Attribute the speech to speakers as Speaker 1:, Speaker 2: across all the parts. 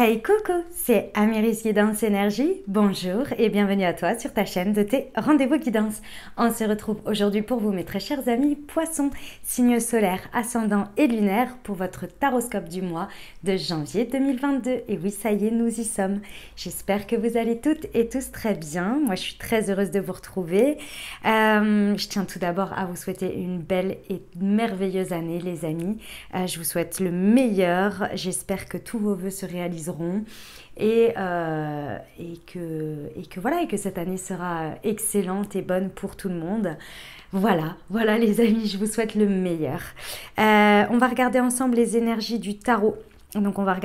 Speaker 1: Hey coucou, c'est Amiris Guidance Énergie. Bonjour et bienvenue à toi sur ta chaîne de tes rendez-vous guidance. On se retrouve aujourd'hui pour vous mes très chers amis poissons, signe solaire, ascendant et lunaire pour votre taroscope du mois de janvier 2022. Et oui, ça y est, nous y sommes. J'espère que vous allez toutes et tous très bien. Moi, je suis très heureuse de vous retrouver. Je tiens tout d'abord à vous souhaiter une belle et merveilleuse année, les amis. Je vous souhaite le meilleur. J'espère que tous vos vœux se réaliseront et que cette année sera excellente et bonne pour tout le monde. Voilà les amis, je vous souhaite le meilleur. On va regarder ensemble les énergies du tarot. Donc on va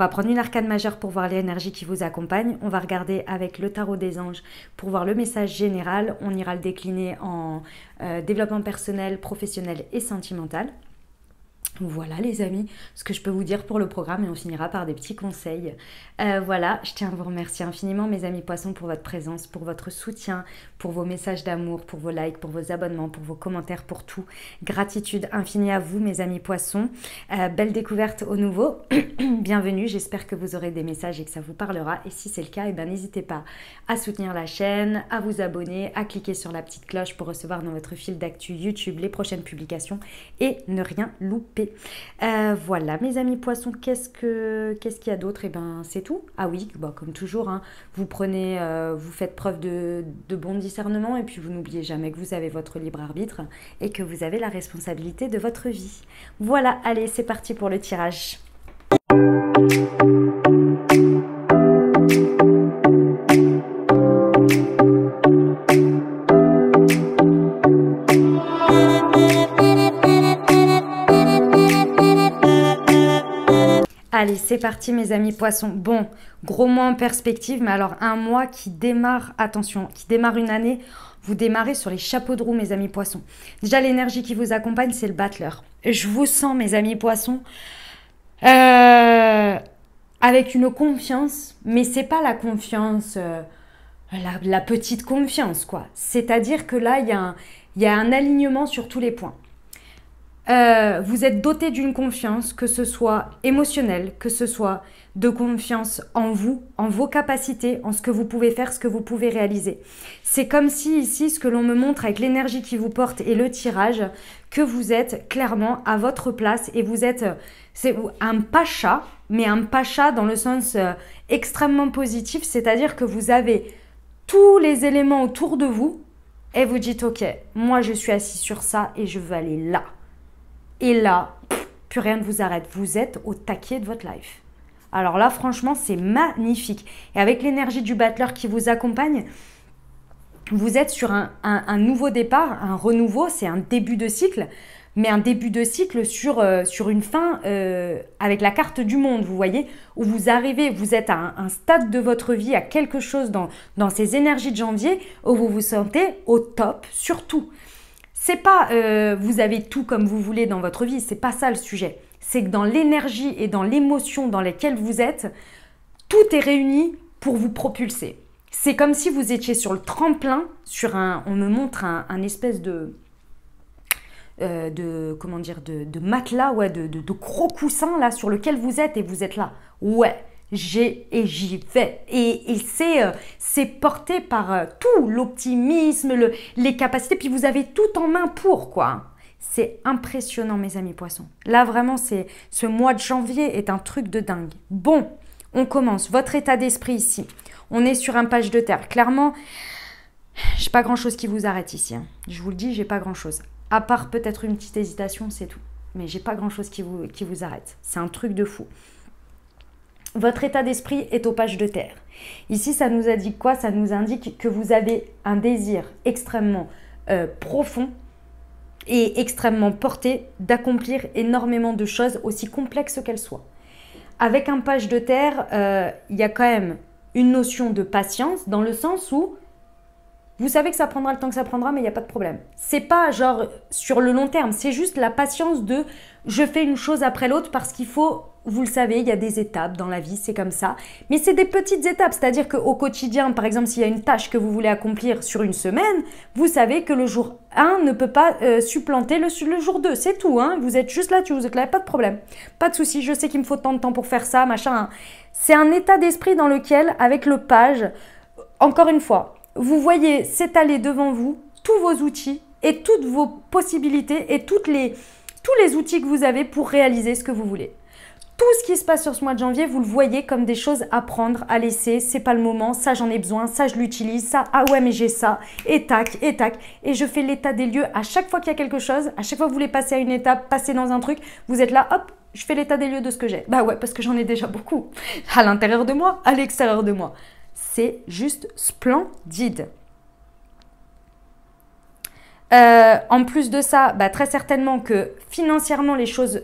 Speaker 1: prendre une arcane majeure pour voir l'énergie qui vous accompagne. On va regarder avec le tarot des anges pour voir le message général. On ira le décliner en développement personnel, professionnel et sentimental. Voilà les amis, ce que je peux vous dire pour le programme et on finira par des petits conseils. Voilà, je tiens à vous remercier infiniment mes amis poissons pour votre présence, pour votre soutien, pour vos messages d'amour, pour vos likes, pour vos abonnements, pour vos commentaires, pour tout. Gratitude infinie à vous mes amis poissons. Belle découverte au nouveau. Bienvenue, j'espère que vous aurez des messages et que ça vous parlera. Et si c'est le cas, eh ben, n'hésitez pas à soutenir la chaîne, à vous abonner, à cliquer sur la petite cloche pour recevoir dans votre fil d'actu YouTube les prochaines publications et ne rien louper. Voilà mes amis poissons, qu'est-ce qu'il y a d'autre? Et ben c'est tout. Ah oui, bah, comme toujours, hein, vous faites preuve de bon discernement et puis vous n'oubliez jamais que vous avez votre libre arbitre et que vous avez la responsabilité de votre vie. Voilà, allez, c'est parti pour le tirage. Allez, c'est parti mes amis poissons. Bon, gros mois en perspective, mais alors un mois qui démarre, attention, qui démarre une année, vous démarrez sur les chapeaux de roue mes amis poissons. Déjà, l'énergie qui vous accompagne, c'est le battleur. Je vous sens mes amis poissons avec une confiance, mais c'est pas la confiance, la petite confiance quoi. C'est-à-dire que là, il y a un alignement sur tous les points. Vous êtes doté d'une confiance, que ce soit émotionnelle, que ce soit de confiance en vous, en vos capacités, en ce que vous pouvez faire, ce que vous pouvez réaliser. C'est comme si ici, ce que l'on me montre avec l'énergie qui vous porte et le tirage, que vous êtes clairement à votre place et vous êtes c'est un pacha, mais un pacha dans le sens extrêmement positif, c'est-à-dire que vous avez tous les éléments autour de vous et vous dites « Ok, moi je suis assis sur ça et je veux aller là ». Et là, plus rien ne vous arrête. Vous êtes au taquet de votre life. Alors là, franchement, c'est magnifique. Et avec l'énergie du battleur qui vous accompagne, vous êtes sur un nouveau départ, un renouveau. C'est un début de cycle, mais un début de cycle sur une fin avec la carte du monde, vous voyez, où vous arrivez, vous êtes à un stade de votre vie, à quelque chose dans ces énergies de janvier où vous vous sentez au top, surtout. C'est pas vous avez tout comme vous voulez dans votre vie, c'est pas ça le sujet. C'est que dans l'énergie et dans l'émotion dans lesquelles vous êtes, tout est réuni pour vous propulser. C'est comme si vous étiez sur le tremplin, on me montre un espèce de matelas, ouais, de gros coussins là sur lequel vous êtes et vous êtes là. Ouais. J'y vais et c'est porté par tout l'optimisme, les capacités, puis vous avez tout en main pour quoi. C'est impressionnant mes amis poissons. Là vraiment ce mois de janvier est un truc de dingue. Bon, on commence. Votre état d'esprit ici. On est sur un page de terre. Clairement, j'ai pas grand chose qui vous arrête ici. Hein. Je vous le dis, j'ai pas grand chose. À part peut-être une petite hésitation, c'est tout. Mais j'ai pas grand chose qui vous arrête. C'est un truc de fou. Votre état d'esprit est au page de terre. Ici, ça nous indique quoi? Ça nous indique que vous avez un désir extrêmement profond et extrêmement porté d'accomplir énormément de choses, aussi complexes qu'elles soient. Avec un page de terre, il y a quand même une notion de patience dans le sens où Vous savez que ça prendra le temps que ça prendra, mais il n'y a pas de problème. C'est pas genre sur le long terme, c'est juste la patience de je fais une chose après l'autre parce qu'il faut, vous le savez, il y a des étapes dans la vie, c'est comme ça. Mais c'est des petites étapes, c'est-à-dire qu'au quotidien, par exemple, s'il y a une tâche que vous voulez accomplir sur une semaine, vous savez que le jour 1 ne peut pas supplanter le jour 2, c'est tout. Hein, vous êtes juste là, vous êtes là, pas de problème. Pas de souci, je sais qu'il me faut tant de temps pour faire ça, machin. Hein. C'est un état d'esprit dans lequel, avec le page, encore une fois, vous voyez s'étaler devant vous tous vos outils et toutes vos possibilités et tous les outils que vous avez pour réaliser ce que vous voulez. Tout ce qui se passe sur ce mois de janvier, vous le voyez comme des choses à prendre, à laisser, c'est pas le moment, ça j'en ai besoin, ça je l'utilise, ça, ah ouais mais j'ai ça, et tac, et je fais l'état des lieux à chaque fois qu'il y a quelque chose, à chaque fois que vous voulez passer à une étape, passer dans un truc, vous êtes là, hop, je fais l'état des lieux de ce que j'ai. Bah ouais, parce que j'en ai déjà beaucoup, à l'intérieur de moi, à l'extérieur de moi. C'est juste splendide. En plus de ça, bah, très certainement que financièrement les choses,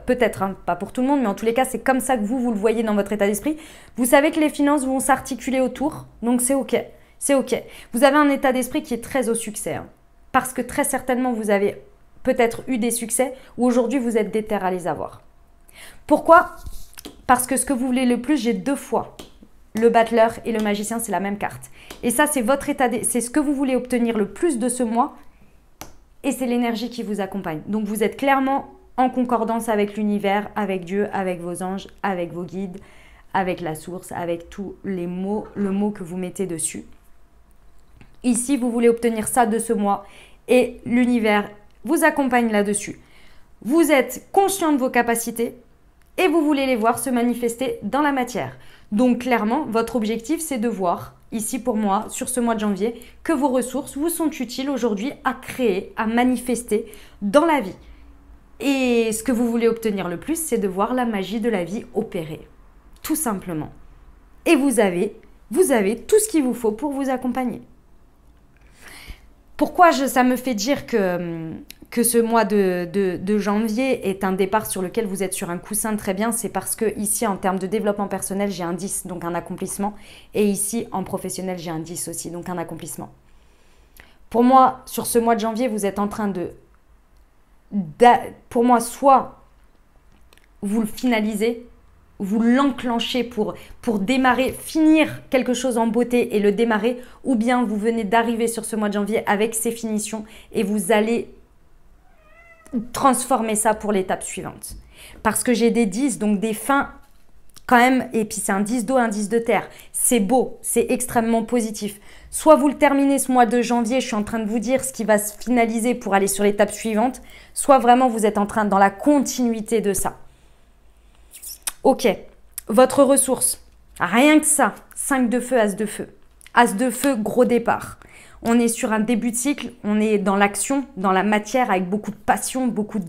Speaker 1: peut-être, hein, pas pour tout le monde, mais en tous les cas, c'est comme ça que vous le voyez dans votre état d'esprit. Vous savez que les finances vont s'articuler autour, donc c'est ok. C'est ok. Vous avez un état d'esprit qui est très au succès, hein, parce que très certainement vous avez peut-être eu des succès ou aujourd'hui vous êtes déter à les avoir. Pourquoi? Parce que ce que vous voulez le plus, j'ai 2 fois. Le battleur et le magicien, c'est la même carte. Et ça, c'est votre état, c'est ce que vous voulez obtenir le plus de ce mois. Et c'est l'énergie qui vous accompagne. Donc, vous êtes clairement en concordance avec l'univers, avec Dieu, avec vos anges, avec vos guides, avec la source, avec tous les mots, le mot que vous mettez dessus. Ici, vous voulez obtenir ça de ce mois et l'univers vous accompagne là-dessus. Vous êtes conscient de vos capacités et vous voulez les voir se manifester dans la matière. Donc clairement, votre objectif, c'est de voir, ici pour moi, sur ce mois de janvier, que vos ressources vous sont utiles aujourd'hui à créer, à manifester dans la vie. Et ce que vous voulez obtenir le plus, c'est de voir la magie de la vie opérer. Tout simplement. Et vous avez tout ce qu'il vous faut pour vous accompagner. Pourquoi ça me fait dire que ce mois de janvier est un départ sur lequel vous êtes sur un coussin très bien, c'est parce que ici, en termes de développement personnel, j'ai un 10, donc un accomplissement. Et ici, en professionnel, j'ai un 10 aussi, donc un accomplissement. Pour moi, sur ce mois de janvier, vous êtes en train pour moi, soit vous le finalisez, vous l'enclenchez pour démarrer, finir quelque chose en beauté et le démarrer, ou bien vous venez d'arriver sur ce mois de janvier avec ces finitions et vous allez transformer ça pour l'étape suivante. Parce que j'ai des 10, donc des fins quand même, et puis c'est un 10 d'eau, un 10 de terre. C'est beau, c'est extrêmement positif. Soit vous le terminez ce mois de janvier, je suis en train de vous dire ce qui va se finaliser pour aller sur l'étape suivante, soit vraiment vous êtes en train dans la continuité de ça. Ok, votre ressource, rien que ça, 5 de feu, as de feu. As de feu, gros départ. On est sur un début de cycle, on est dans l'action, dans la matière, avec beaucoup de passion, beaucoup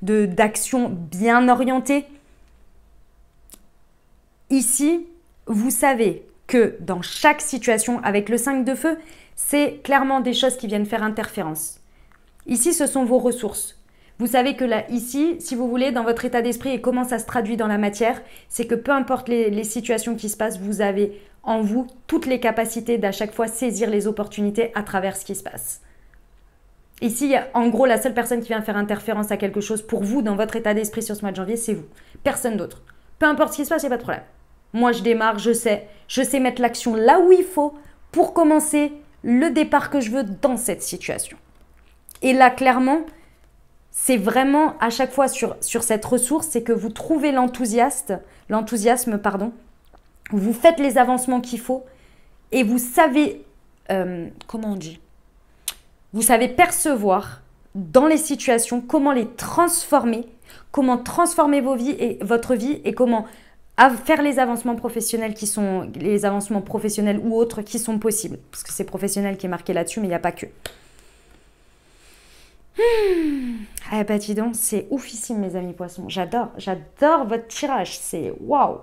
Speaker 1: d'action bien orientée. Ici, vous savez que dans chaque situation, avec le 5 de feu, c'est clairement des choses qui viennent faire interférence. Ici, ce sont vos ressources. Vous savez que là, ici, si vous voulez, dans votre état d'esprit et comment ça se traduit dans la matière, c'est que peu importe les situations qui se passent, vous avez en vous toutes les capacités d'à chaque fois saisir les opportunités à travers ce qui se passe. Ici, en gros, la seule personne qui vient faire interférence à quelque chose pour vous, dans votre état d'esprit sur ce mois de janvier, c'est vous. Personne d'autre. Peu importe ce qui se passe, il n'y a pas de problème. Moi, je démarre, je sais mettre l'action là où il faut pour commencer le départ que je veux dans cette situation. Et là, clairement, c'est vraiment à chaque fois sur cette ressource, c'est que vous trouvez l'enthousiasme, vous faites les avancements qu'il faut et vous savez, comment on dit ? Vous savez percevoir dans les situations comment les transformer, comment transformer votre vie et comment faire les avancements professionnels ou autres qui sont possibles. Parce que c'est professionnel qui est marqué là-dessus, mais il n'y a pas que. Ah bah dis donc, c'est oufissime mes amis poissons. J'adore votre tirage, c'est waouh.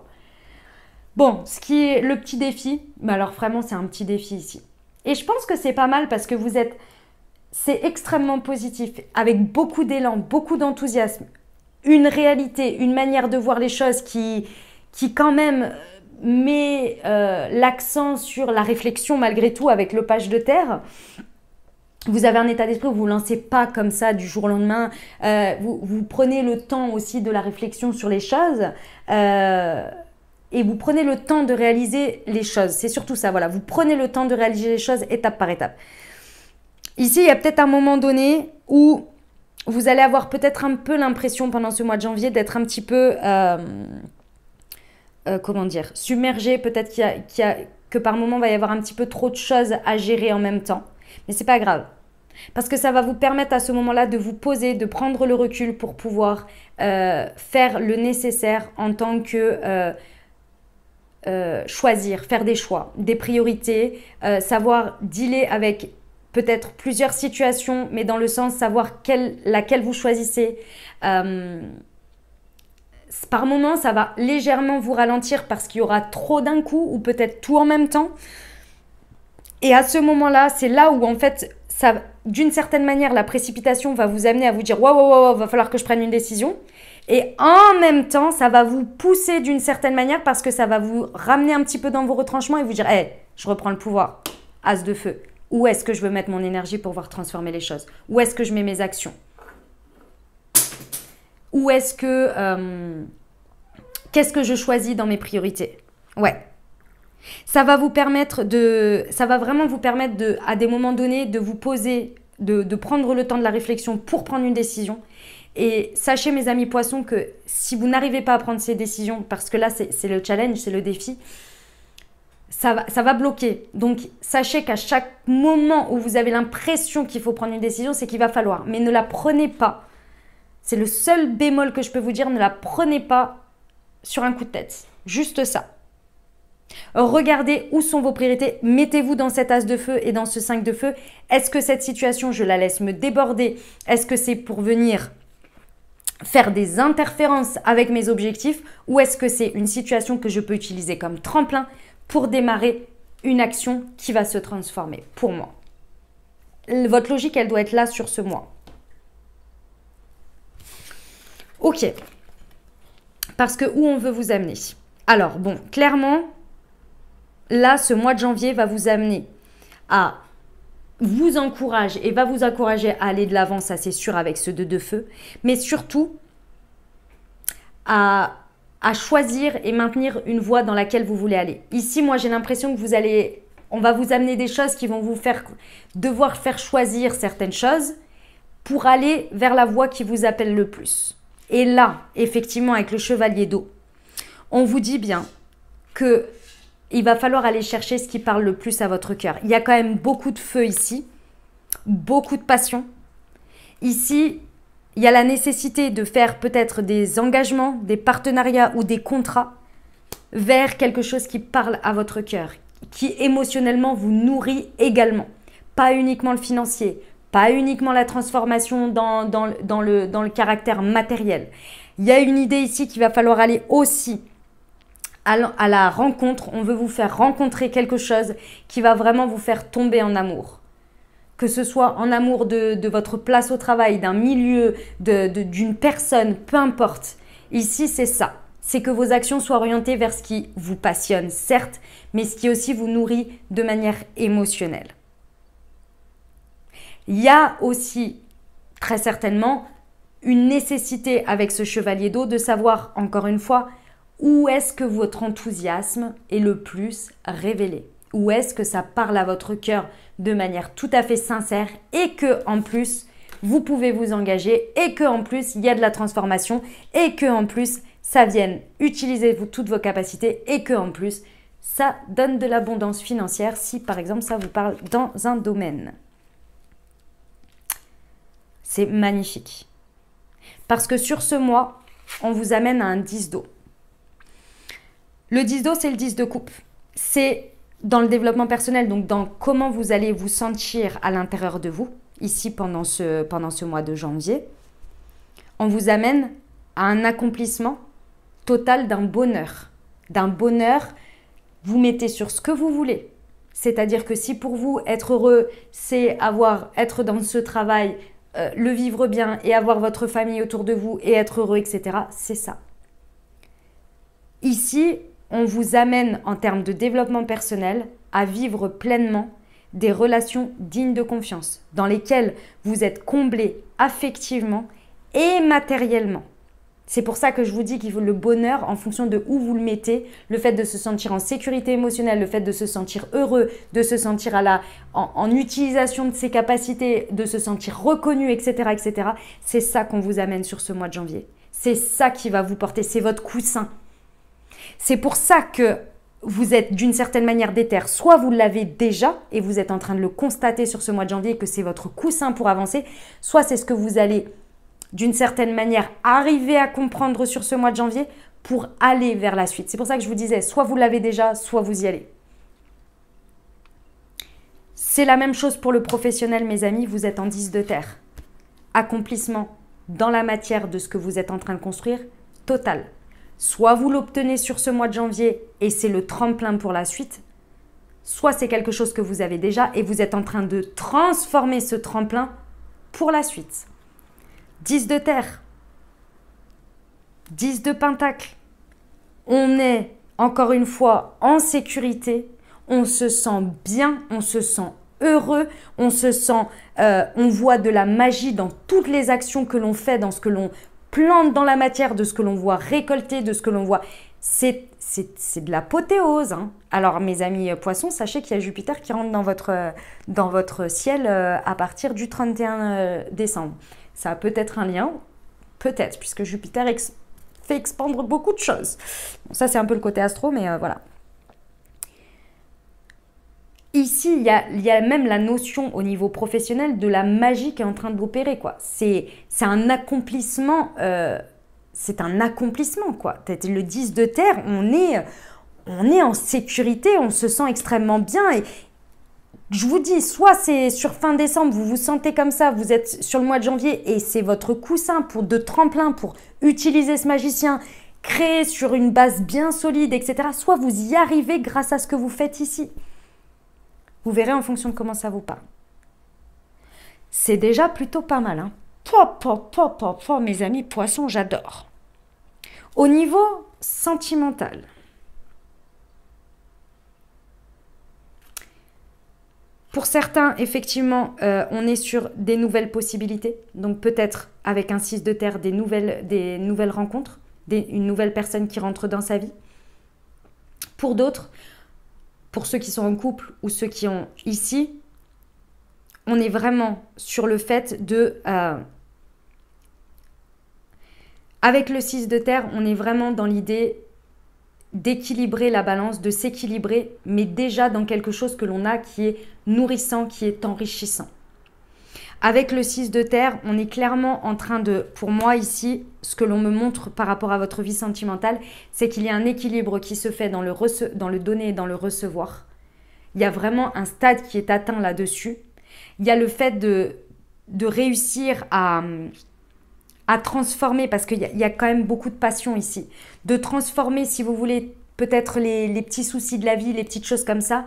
Speaker 1: Bon, ce qui est le petit défi, mais alors vraiment c'est un petit défi ici. Et je pense que c'est pas mal parce que c'est extrêmement positif, avec beaucoup d'élan, beaucoup d'enthousiasme, une réalité, une manière de voir les choses qui quand même met l'accent sur la réflexion malgré tout avec le page de terre. Vous avez un état d'esprit où vous ne vous lancez pas comme ça du jour au lendemain. Vous prenez le temps aussi de la réflexion sur les choses et vous prenez le temps de réaliser les choses. C'est surtout ça, voilà. Vous prenez le temps de réaliser les choses étape par étape. Ici, il y a peut-être un moment donné où vous allez avoir peut-être un peu l'impression pendant ce mois de janvier d'être un petit peu, comment dire, submergé. Peut-être que par moment, il va y avoir un petit peu trop de choses à gérer en même temps. Mais c'est pas grave. Parce que ça va vous permettre à ce moment-là de vous poser, de prendre le recul pour pouvoir faire le nécessaire en tant que choisir, faire des choix, des priorités, savoir dealer avec peut-être plusieurs situations, mais dans le sens savoir laquelle vous choisissez. Par moment, ça va légèrement vous ralentir parce qu'il y aura trop d'un coup ou peut-être tout en même temps. Et à ce moment-là, c'est là où en fait, d'une certaine manière, la précipitation va vous amener à vous dire « Waouh, va falloir que je prenne une décision ». Et en même temps, ça va vous pousser d'une certaine manière parce que ça va vous ramener un petit peu dans vos retranchements et vous dire « Hey, je reprends le pouvoir, as de feu ». Où est-ce que je veux mettre mon énergie pour pouvoir transformer les choses? Où est-ce que je mets mes actions? Où est-ce que... qu'est-ce que je choisis dans mes priorités? Ouais. Ça va vraiment vous permettre à des moments donnés de vous poser, de prendre le temps de la réflexion pour prendre une décision. Et sachez, mes amis poissons, que si vous n'arrivez pas à prendre ces décisions, parce que là, c'est le challenge, c'est le défi, ça va bloquer. Donc, sachez qu'à chaque moment où vous avez l'impression qu'il faut prendre une décision, c'est qu'il va falloir. Mais ne la prenez pas. C'est le seul bémol que je peux vous dire. Ne la prenez pas sur un coup de tête. Juste ça. Regardez où sont vos priorités. Mettez-vous dans cet as de feu et dans ce 5 de feu. Est-ce que cette situation, je la laisse me déborder? Est-ce que c'est pour venir faire des interférences avec mes objectifs? Ou est-ce que c'est une situation que je peux utiliser comme tremplin pour démarrer une action qui va se transformer pour moi? Votre logique, elle doit être là sur ce mois. Ok. Parce que où on veut vous amener? Alors, bon, clairement, là, ce mois de janvier va vous amener à vous encourager et va vous encourager à aller de l'avant, ça c'est sûr, avec ce 2 de feu, mais surtout à choisir et maintenir une voie dans laquelle vous voulez aller. Ici, moi, j'ai l'impression que on va vous amener des choses qui vont vous devoir faire choisir certaines choses pour aller vers la voie qui vous appelle le plus. Et là, effectivement, avec le chevalier d'eau, on vous dit bien que il va falloir aller chercher ce qui parle le plus à votre cœur. Il y a quand même beaucoup de feu ici, beaucoup de passion. Ici, il y a la nécessité de faire peut-être des engagements, des partenariats ou des contrats vers quelque chose qui parle à votre cœur, qui émotionnellement vous nourrit également. Pas uniquement le financier, pas uniquement la transformation dans le caractère matériel. Il y a une idée ici qu'il va falloir aller aussi à la rencontre. On veut vous faire rencontrer quelque chose qui va vraiment vous faire tomber en amour. Que ce soit en amour de votre place au travail, d'un milieu, d'une personne, peu importe. Ici, c'est ça. C'est que vos actions soient orientées vers ce qui vous passionne, certes, mais ce qui aussi vous nourrit de manière émotionnelle. Il y a aussi, très certainement, une nécessité avec ce chevalier d'eau de savoir, encore une fois, où est-ce que votre enthousiasme est le plus révélé? Où est-ce que ça parle à votre cœur de manière tout à fait sincère et que en plus vous pouvez vous engager et que en plus il y a de la transformation et que en plus ça vienne utiliser toutes vos capacités et que en plus ça donne de l'abondance financière si par exemple ça vous parle dans un domaine. C'est magnifique. Parce que sur ce mois, on vous amène à un 10 d'eau. Le 10 d'eau, c'est le 10 de coupe. C'est dans le développement personnel, donc dans comment vous allez vous sentir à l'intérieur de vous, ici pendant ce mois de janvier. On vous amène à un accomplissement total d'un bonheur. D'un bonheur, vous mettez sur ce que vous voulez. C'est-à-dire que si pour vous, être heureux, c'est être dans ce travail, le vivre bien et avoir votre famille autour de vous et être heureux, etc., c'est ça. Ici, on vous amène en termes de développement personnel à vivre pleinement des relations dignes de confiance, dans lesquelles vous êtes comblé affectivement et matériellement. C'est pour ça que je vous dis qu'il faut le bonheur en fonction de où vous le mettez, le fait de se sentir en sécurité émotionnelle, le fait de se sentir heureux, de se sentir en utilisation de ses capacités, de se sentir reconnu, etc., etc. C'est ça qu'on vous amène sur ce mois de janvier. C'est ça qui va vous porter, c'est votre coussin. C'est pour ça que vous êtes d'une certaine manière déter. Soit vous l'avez déjà et vous êtes en train de le constater sur ce mois de janvier que c'est votre coussin pour avancer, soit c'est ce que vous allez d'une certaine manière arriver à comprendre sur ce mois de janvier pour aller vers la suite. C'est pour ça que je vous disais, soit vous l'avez déjà, soit vous y allez. C'est la même chose pour le professionnel, mes amis, vous êtes en 10 de terre. Accomplissement dans la matière de ce que vous êtes en train de construire, total. Soit vous l'obtenez sur ce mois de janvier et c'est le tremplin pour la suite, soit c'est quelque chose que vous avez déjà et vous êtes en train de transformer ce tremplin pour la suite. 10 de terre, 10 de pentacle. On est encore une fois en sécurité, on se sent bien, on se sent heureux, on voit de la magie dans toutes les actions que l'on fait, dans ce que l'on plante dans la matière, de ce que l'on voit récolter, de ce que l'on voit. C'est de l'apothéose. Hein. Alors mes amis poissons, sachez qu'il y a Jupiter qui rentre dans votre ciel à partir du 31 décembre. Ça a peut-être un lien, peut-être, puisque Jupiter fait expandre beaucoup de choses. Bon, ça, c'est un peu le côté astro, mais voilà. Ici, il y a même la notion au niveau professionnel de la magie qui est en train d'opérer, quoi. C'est un accomplissement, quoi. Le 10 de terre, on est en sécurité, on se sent extrêmement bien et je vous dis, soit c'est sur fin décembre, vous vous sentez comme ça, vous êtes sur le mois de janvier et c'est votre coussin de tremplin pour utiliser ce magicien, créer sur une base bien solide, etc. Soit vous y arrivez grâce à ce que vous faites ici. Vous verrez en fonction de comment ça vous parle. C'est déjà plutôt pas mal. Hein. Mes amis poissons, j'adore. Au niveau sentimental, pour certains, effectivement, on est sur des nouvelles possibilités. Donc peut-être avec un 6 de terre, des nouvelles rencontres, une nouvelle personne qui rentre dans sa vie. Pour d'autres, pour ceux qui sont en couple ou ceux qui ont ici, on est vraiment sur le fait de... avec le 6 de terre, on est vraiment dans l'idée d'équilibrer la balance, de s'équilibrer, mais déjà dans quelque chose que l'on a qui est nourrissant, qui est enrichissant. Avec le 6 de terre, on est clairement en train de, pour moi ici, ce que l'on me montre par rapport à votre vie sentimentale, c'est qu'il y a un équilibre qui se fait dans le donner et dans le recevoir. Il y a vraiment un stade qui est atteint là-dessus. Il y a le fait de réussir à transformer, parce qu'il y a quand même beaucoup de passion ici, de transformer, si vous voulez, peut-être les petits soucis de la vie, les petites choses comme ça,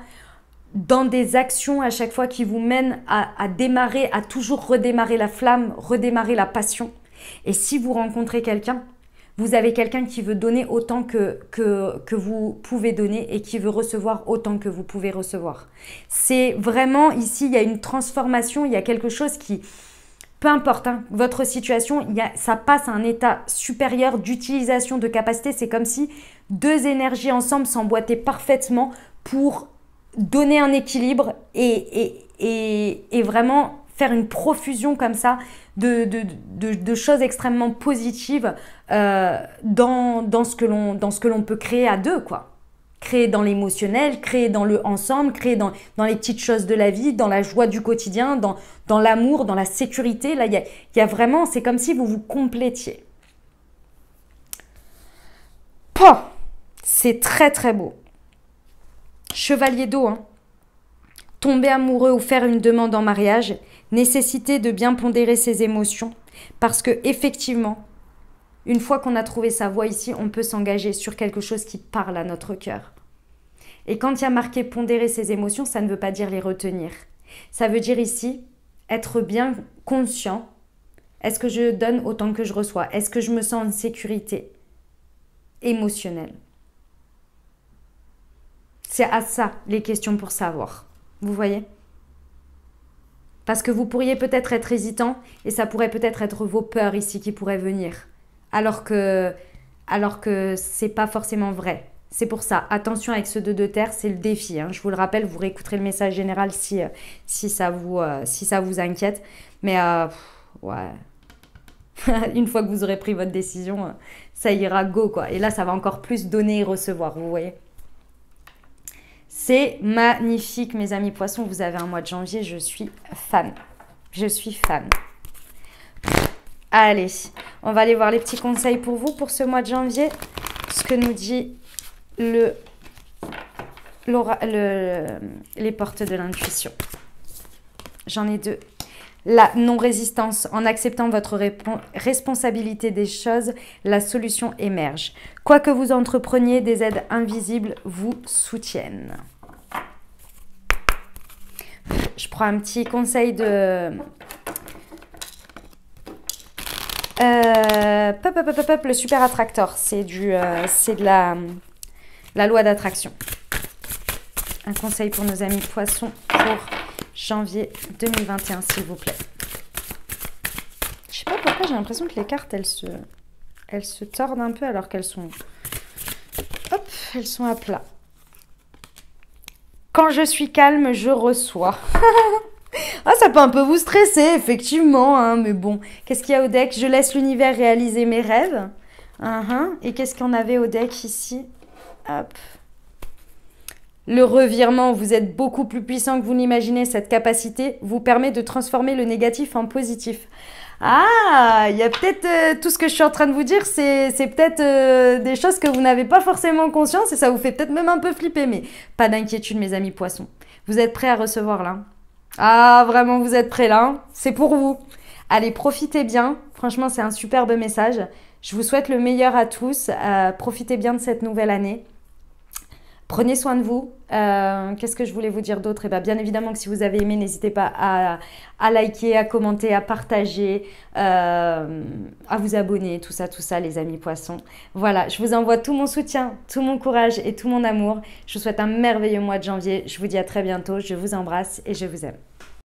Speaker 1: dans des actions à chaque fois qui vous mènent à démarrer, à toujours redémarrer la flamme, redémarrer la passion. Et si vous rencontrez quelqu'un, vous avez quelqu'un qui veut donner autant que vous pouvez donner et qui veut recevoir autant que vous pouvez recevoir. C'est vraiment, ici, il y a une transformation, il y a quelque chose qui... Peu importe, hein, votre situation, ça passe à un état supérieur d'utilisation de capacité. C'est comme si deux énergies ensemble s'emboîtaient parfaitement pour donner un équilibre et vraiment faire une profusion comme ça de choses extrêmement positives dans ce que l'on peut créer à deux, quoi. Créer dans l'émotionnel, créer dans le ensemble, créer dans les petites choses de la vie, dans la joie du quotidien, dans l'amour, dans la sécurité. Là, il y a vraiment, c'est comme si vous vous complétiez. C'est très très beau. Chevalier d'eau, hein. Tomber amoureux ou faire une demande en mariage, nécessité de bien pondérer ses émotions, parce que effectivement, une fois qu'on a trouvé sa voie ici, on peut s'engager sur quelque chose qui parle à notre cœur. Et quand il y a marqué pondérer ses émotions, ça ne veut pas dire les retenir. Ça veut dire ici être bien conscient. Est-ce que je donne autant que je reçois? Est-ce que je me sens en sécurité émotionnelle? C'est à ça les questions pour savoir. Vous voyez? Parce que vous pourriez peut-être être hésitant et ça pourrait peut-être être vos peurs ici qui pourraient venir. Alors que c'est pas forcément vrai. C'est pour ça, attention avec ce 2 de terre, c'est le défi. Hein. Je vous le rappelle, vous réécouterez le message général si ça vous inquiète. Mais ouais, une fois que vous aurez pris votre décision, ça ira go quoi. Et là, ça va encore plus donner et recevoir, vous voyez. C'est magnifique, mes amis poissons. Vous avez un mois de janvier, je suis fan. Je suis fan. Allez, on va aller voir les petits conseils pour vous pour ce mois de janvier. Ce que nous dit les portes de l'intuition. J'en ai 2. La non-résistance. En acceptant votre responsabilité des choses, la solution émerge. Quoi que vous entrepreniez, des aides invisibles vous soutiennent. Je prends un petit conseil de... le super attracteur. C'est de la loi d'attraction. Un conseil pour nos amis poissons pour janvier 2021, s'il vous plaît. Je sais pas pourquoi j'ai l'impression que les cartes, elles se tordent un peu alors qu'elles sont... Hop, elles sont à plat. Quand je suis calme, je reçois. Ah, ça peut un peu vous stresser, effectivement, hein, mais bon. Qu'est-ce qu'il y a au deck? Je laisse l'univers réaliser mes rêves. Et qu'est-ce qu'on avait au deck ici? Hop. Le revirement, vous êtes beaucoup plus puissant que vous l'imaginez. Cette capacité vous permet de transformer le négatif en positif. Ah, il y a peut-être tout ce que je suis en train de vous dire, c'est peut-être des choses que vous n'avez pas forcément conscience et ça vous fait peut-être même un peu flipper. Mais pas d'inquiétude, mes amis poissons. Vous êtes prêts à recevoir là? Ah, vraiment, vous êtes prêts là, hein? C'est pour vous. Allez, profitez bien. Franchement, c'est un superbe message. Je vous souhaite le meilleur à tous. Profitez bien de cette nouvelle année. Prenez soin de vous. Qu'est-ce que je voulais vous dire d'autre? Bien évidemment que si vous avez aimé, n'hésitez pas à liker, à commenter, à partager, à vous abonner, tout ça, les amis poissons. Voilà, je vous envoie tout mon soutien, tout mon courage et tout mon amour. Je vous souhaite un merveilleux mois de janvier. Je vous dis à très bientôt. Je vous embrasse et je vous aime.